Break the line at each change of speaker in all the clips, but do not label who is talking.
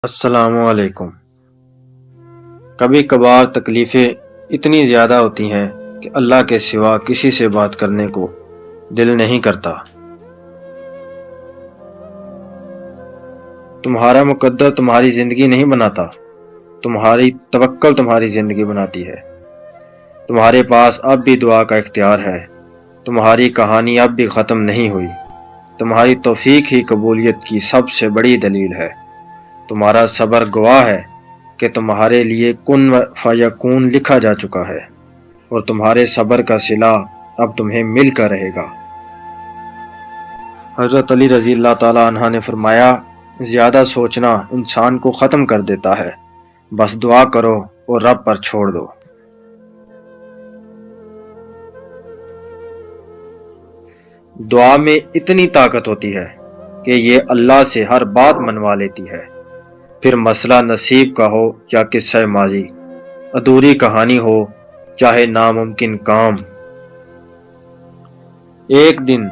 السلام علیکم۔ کبھی کبھار تکلیفیں اتنی زیادہ ہوتی ہیں کہ اللہ کے سوا کسی سے بات کرنے کو دل نہیں کرتا۔ تمہارا مقدر تمہاری زندگی نہیں بناتا، تمہاری توکل تمہاری زندگی بناتی ہے۔ تمہارے پاس اب بھی دعا کا اختیار ہے، تمہاری کہانی اب بھی ختم نہیں ہوئی۔ تمہاری توفیق ہی قبولیت کی سب سے بڑی دلیل ہے۔ تمہارا صبر گواہ ہے کہ تمہارے لیے کن فیکون لکھا جا چکا ہے، اور تمہارے صبر کا صلہ اب تمہیں مل کر رہے گا۔ حضرت علی رضی اللہ تعالیٰ عنہ نے فرمایا، زیادہ سوچنا انسان کو ختم کر دیتا ہے، بس دعا کرو اور رب پر چھوڑ دو۔ دعا میں اتنی طاقت ہوتی ہے کہ یہ اللہ سے ہر بات منوا لیتی ہے، پھر مسئلہ نصیب کا ہو یا قصہ ماضی، ادھوری کہانی ہو چاہے ناممکن کام۔ ایک دن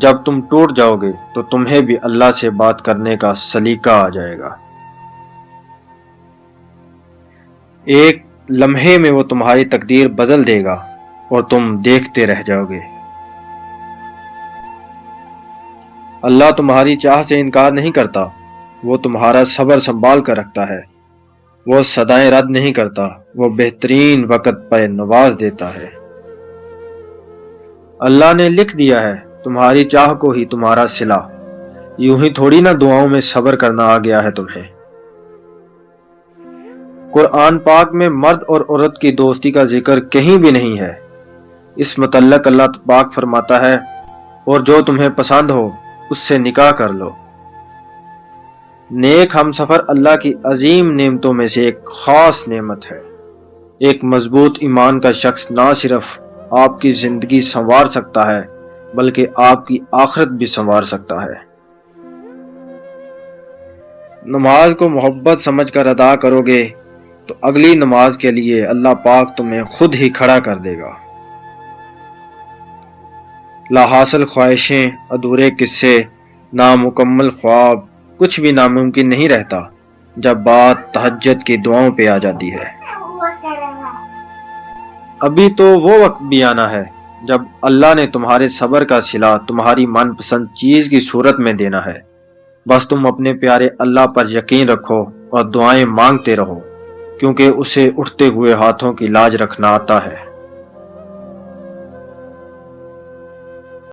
جب تم ٹوٹ جاؤ گے تو تمہیں بھی اللہ سے بات کرنے کا سلیقہ آ جائے گا۔ ایک لمحے میں وہ تمہاری تقدیر بدل دے گا اور تم دیکھتے رہ جاؤ گے۔ اللہ تمہاری چاہ سے انکار نہیں کرتا، وہ تمہارا صبر سنبھال کر رکھتا ہے۔ وہ صدائیں رد نہیں کرتا، وہ بہترین وقت پر نواز دیتا ہے۔ اللہ نے لکھ دیا ہے تمہاری چاہ کو ہی تمہارا صلہ، یوں ہی تھوڑی نہ دعاؤں میں صبر کرنا آ گیا ہے تمہیں۔ قرآن پاک میں مرد اور عورت کی دوستی کا ذکر کہیں بھی نہیں ہے۔ اس متعلق اللہ پاک فرماتا ہے، اور جو تمہیں پسند ہو اس سے نکاح کر لو۔ نیک ہم سفر اللہ کی عظیم نعمتوں میں سے ایک خاص نعمت ہے۔ ایک مضبوط ایمان کا شخص نہ صرف آپ کی زندگی سنوار سکتا ہے بلکہ آپ کی آخرت بھی سنوار سکتا ہے۔ نماز کو محبت سمجھ کر ادا کرو گے تو اگلی نماز کے لیے اللہ پاک تمہیں خود ہی کھڑا کر دے گا۔ لا حاصل خواہشیں، ادھورے قصے، نامکمل خواب، کچھ بھی ناممکن نہیں رہتا جب بات تہجد کی دعاؤں پہ آ جاتی ہے۔ ابھی تو وہ وقت بھی آنا ہے جب اللہ نے تمہارے صبر کا صلہ تمہاری من پسند چیز کی صورت میں دینا ہے۔ بس تم اپنے پیارے اللہ پر یقین رکھو اور دعائیں مانگتے رہو، کیونکہ اسے اٹھتے ہوئے ہاتھوں کی لاج رکھنا آتا ہے۔